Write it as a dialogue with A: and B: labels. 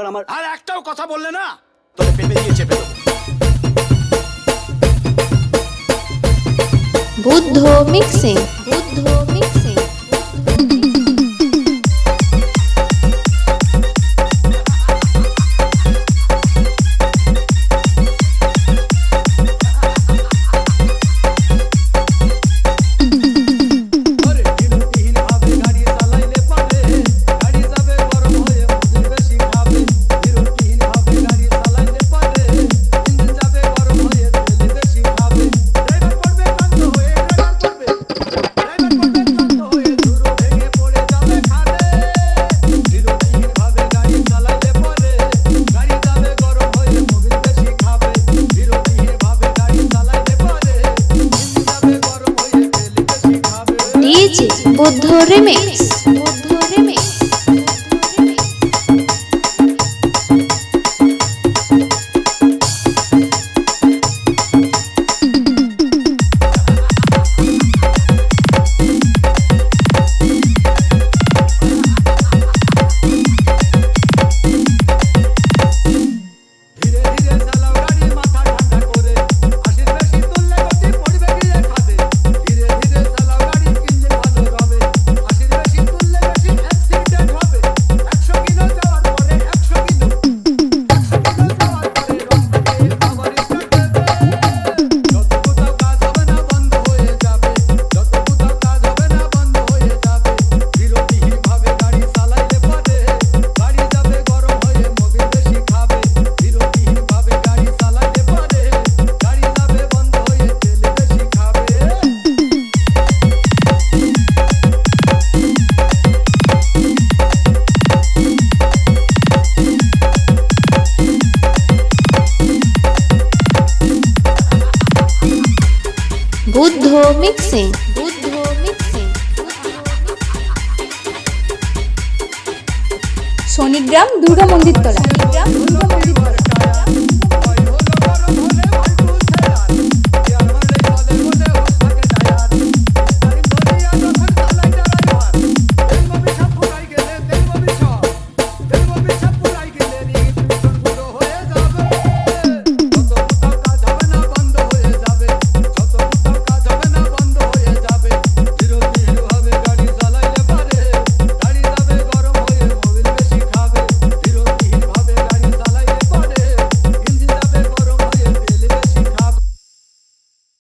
A: আমার
B: আর একটাও কথা বললে না তোকে পেপে দিয়ে চেপে দেবো।
C: Buddha mixing, Buddha mixing. DJ Buddha remix, Buddha remix. Buddha mixing, Buddha mixing.
D: Shanigram Durga মন্দির তলা, শনিগ্রাম দুর্গা মন্দির তলা।